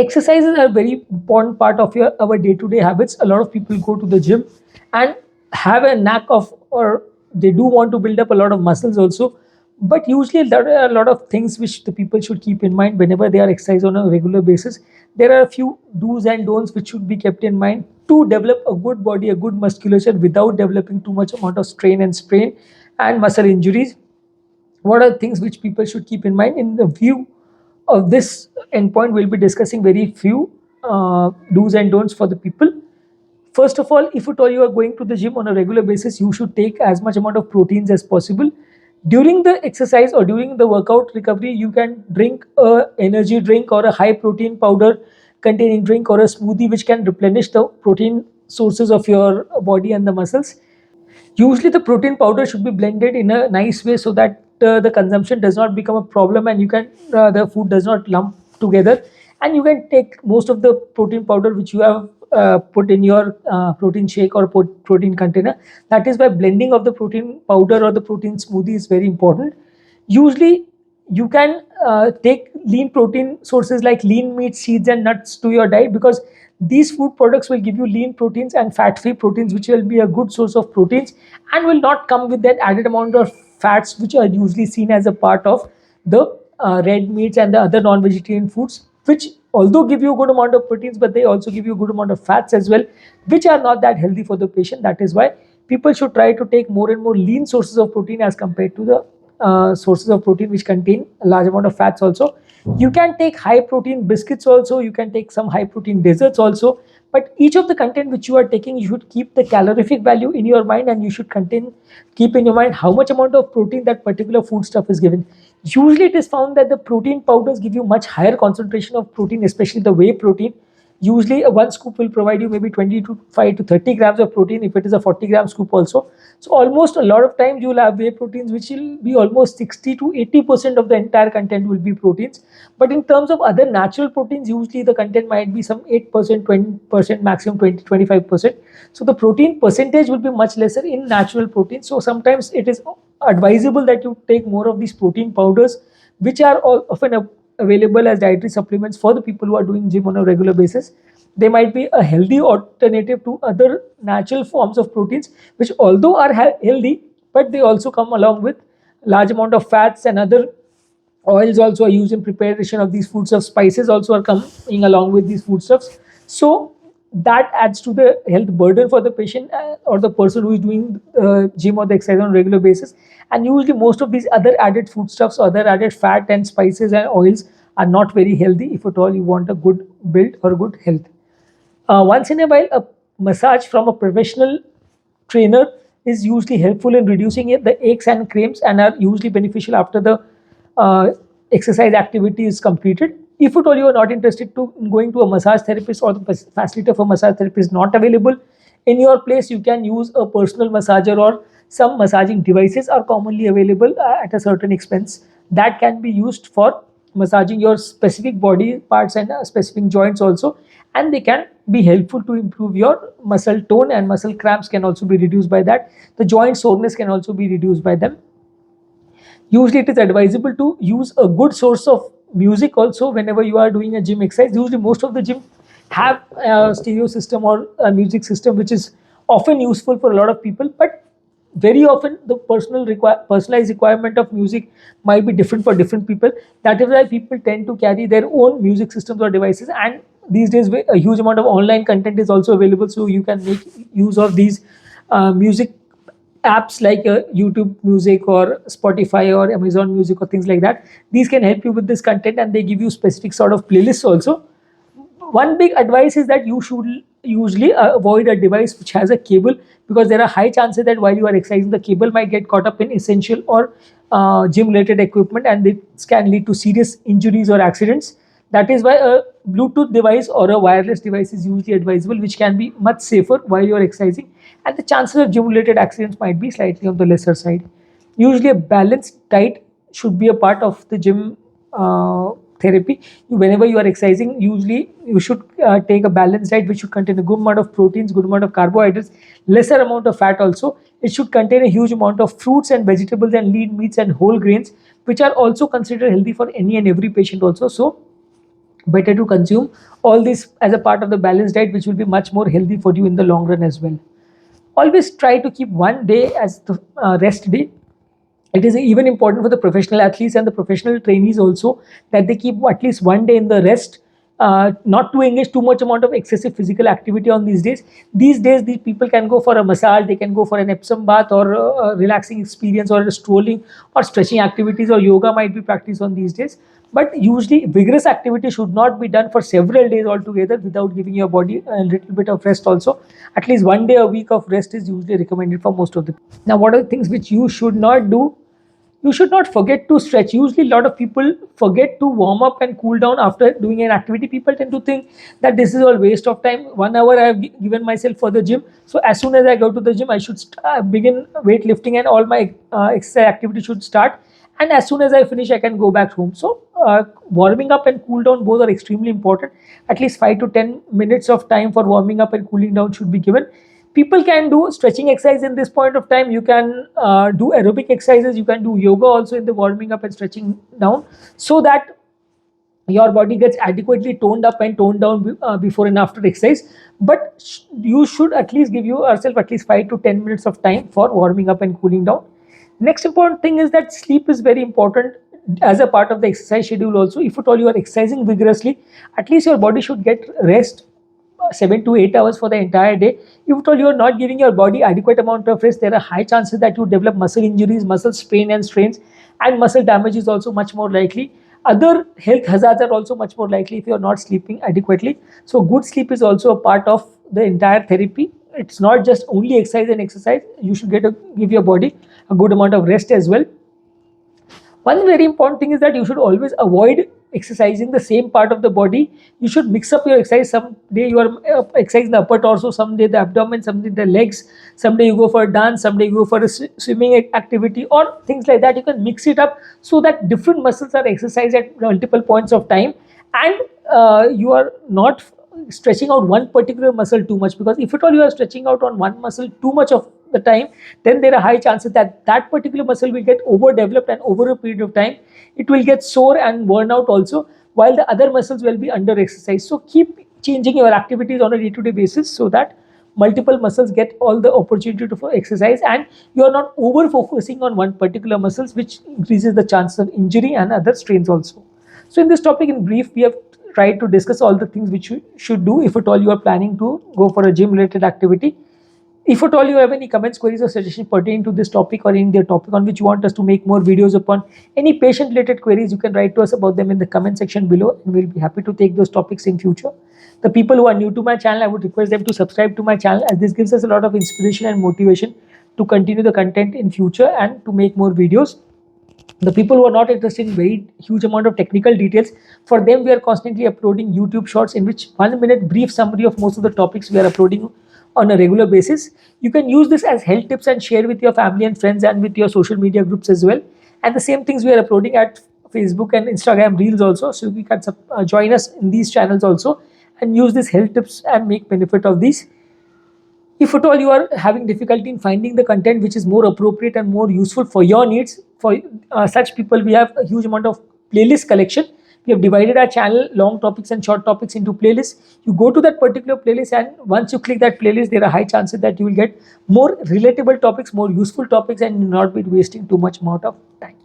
Exercises are a very important part of our day-to-day habits. A lot of people go to the gym and have a knack of, or they do want to build up a lot of muscles also, but usually there are a lot of things which the people should keep in mind whenever they are exercise on a regular basis. There are a few do's and don'ts which should be kept in mind to develop a good body, a good musculature without developing too much amount of strain and sprain and muscle injuries. What are things which people should keep in mind? In the view of this endpoint, we'll be discussing very few do's and don'ts for the people. First of all, if at all you are going to the gym on a regular basis, you should take as much amount of proteins as possible. During the exercise or during the workout recovery, you can drink a energy drink or a high protein powder containing drink or a smoothie which can replenish the protein sources of your body and the muscles. Usually the protein powder should be blended in a nice way so that the consumption does not become a problem, and you can the food does not lump together, and you can take most of the protein powder which you have put in your protein shake or protein container. That is why blending of the protein powder or the protein smoothie is very important. Usually you can take lean protein sources like lean meat, seeds and nuts to your diet, because these food products will give you lean proteins and fat-free proteins, which will be a good source of proteins and will not come with that added amount of fats which are usually seen as a part of the red meats and the other non-vegetarian foods, which although give you a good amount of proteins, but they also give you a good amount of fats as well, which are not that healthy for the patient. That is why people should try to take more and more lean sources of protein as compared to the sources of protein which contain a large amount of fats also. You can take high protein biscuits also, you can take some high protein desserts also, but each of the content which you are taking, you should keep the calorific value in your mind, and you should keep in your mind how much amount of protein that particular food stuff is given. Usually it is found that the protein powders give you much higher concentration of protein, especially the whey protein. Usually one scoop will provide you maybe 25 to 30 grams of protein if it is a 40-gram scoop also. So almost a lot of times you will have whey proteins which will be almost 60 to 80% of the entire content will be proteins. But in terms of other natural proteins, usually the content might be some 8%, 20%, maximum 20, 25%. So the protein percentage will be much lesser in natural protein. So sometimes it is advisable that you take more of these protein powders, which are often available as dietary supplements for the people who are doing gym on a regular basis. They might be a healthy alternative to other natural forms of proteins, which although are healthy, but they also come along with large amount of fats, and other oils also are used in preparation of these foodstuffs. Spices also are coming along with these foodstuffs. So that adds to the health burden for the patient or the person who is doing gym or the exercise on a regular basis. And usually most of these other added foodstuffs, other added fat and spices and oils are not very healthy if at all you want a good build or good health. Once in a while, a massage from a professional trainer is usually helpful in reducing the aches and cramps, and are usually beneficial after the exercise activity is completed. If at all you are not interested to going to a massage therapist, or the facilitator for massage therapy is not available in your place, you can use a personal massager, or some massaging devices are commonly available at a certain expense that can be used for massaging your specific body parts and specific joints also, and they can be helpful to improve your muscle tone, and muscle cramps can also be reduced by that. The joint soreness can also be reduced by them. Usually it is advisable to use a good source of music also whenever you are doing a gym exercise. Usually most of the gym have a stereo system or a music system, which is often useful for a lot of people, but very often the personalized requirement of music might be different for different people. That is why people tend to carry their own music systems or devices, and these days a huge amount of online content is also available, so you can make use of these music apps like YouTube Music or Spotify or Amazon Music or things like that. These can help you with this content, and they give you specific sort of playlists also. One big advice is that you should usually avoid a device which has a cable, because there are high chances that while you are exercising, the cable might get caught up in essential or gym related equipment, and this can lead to serious injuries or accidents. That is why a Bluetooth device or a wireless device is usually advisable, which can be much safer while you are exercising, and the chances of gym related accidents might be slightly on the lesser side. Usually a balanced diet should be a part of the gym therapy. Whenever you are exercising, usually you should take a balanced diet which should contain a good amount of proteins, good amount of carbohydrates, lesser amount of fat also. It should contain a huge amount of fruits and vegetables and lean meats and whole grains, which are also considered healthy for any and every patient also. So Better to consume all this as a part of the balanced diet, which will be much more healthy for you in the long run as well. Always try to keep one day as the rest day. It is even important for the professional athletes and the professional trainees also, that they keep at least one day in the rest, not to engage too much amount of excessive physical activity on these days. These days, these people can go for a massage, they can go for an Epsom bath, or a relaxing experience, or a strolling or stretching activities, or yoga might be practiced on these days. But usually, vigorous activity should not be done for several days altogether without giving your body a little bit of rest also. At least one day a week of rest is usually recommended for most of the people. Now, what are the things which you should not do? You should not forget to stretch. Usually, a lot of people forget to warm up and cool down after doing an activity. People tend to think that this is all waste of time. 1 hour I have given myself for the gym. So, as soon as I go to the gym, I should begin weightlifting, and all my exercise activity should start. And as soon as I finish, I can go back home. So, warming up and cool down both are extremely important. At least 5 to 10 minutes of time for warming up and cooling down should be given. People can do stretching exercise in this point of time. You can do aerobic exercises. You can do yoga also in the warming up and stretching down, so that your body gets adequately toned up and toned down before and after exercise. But you should at least give yourself at least 5 to 10 minutes of time for warming up and cooling down. Next important thing is that sleep is very important as a part of the exercise schedule also. If at all you are exercising vigorously, at least your body should get rest 7 to 8 hours for the entire day. If at all you are not giving your body adequate amount of rest, there are high chances that you develop muscle injuries, muscle strain and strains, and muscle damage is also much more likely. Other health hazards are also much more likely if you are not sleeping adequately. So good sleep is also a part of the entire therapy. It's not just only exercise and exercise. You should give your body a good amount of rest as well. One very important thing is that you should always avoid exercising the same part of the body. You should mix up your exercise. Some day you are exercising the upper torso, some day the abdomen, some day the legs, some day you go for a dance, some day you go for a swimming activity, or things like that. You can mix it up so that different muscles are exercised at multiple points of time, and you are not stretching out one particular muscle too much, because if at all you are stretching out on one muscle too much of the time, then there are high chances that that particular muscle will get overdeveloped, and over a period of time it will get sore and worn out also, while the other muscles will be under exercise. So keep changing your activities on a day-to-day basis so that multiple muscles get all the opportunity to exercise, and you are not over focusing on one particular muscles, which increases the chances of injury and other strains also. So in this topic, in brief, we have tried to discuss all the things which you should do if at all you are planning to go for a gym related activity. If at all you have any comments, queries or suggestions pertaining to this topic, or any other topic on which you want us to make more videos upon, any patient related queries, you can write to us about them in the comment section below, and we'll be happy to take those topics in future. The people who are new to my channel, I would request them to subscribe to my channel, as this gives us a lot of inspiration and motivation to continue the content in future and to make more videos. The people who are not interested in very huge amount of technical details, for them we are constantly uploading YouTube shorts in which 1 minute brief summary of most of the topics we are uploading on a regular basis. You can use this as health tips and share with your family and friends and with your social media groups as well. And the same things we are uploading at Facebook and Instagram Reels also. So you can join us in these channels also and use these health tips and make benefit of these. If at all you are having difficulty in finding the content which is more appropriate and more useful for your needs, for such people, we have a huge amount of playlist collection. We have divided our channel long topics and short topics into playlists. You go to that particular playlist, and once you click that playlist, there are high chances that you will get more relatable topics, more useful topics, and you will not be wasting too much amount of time.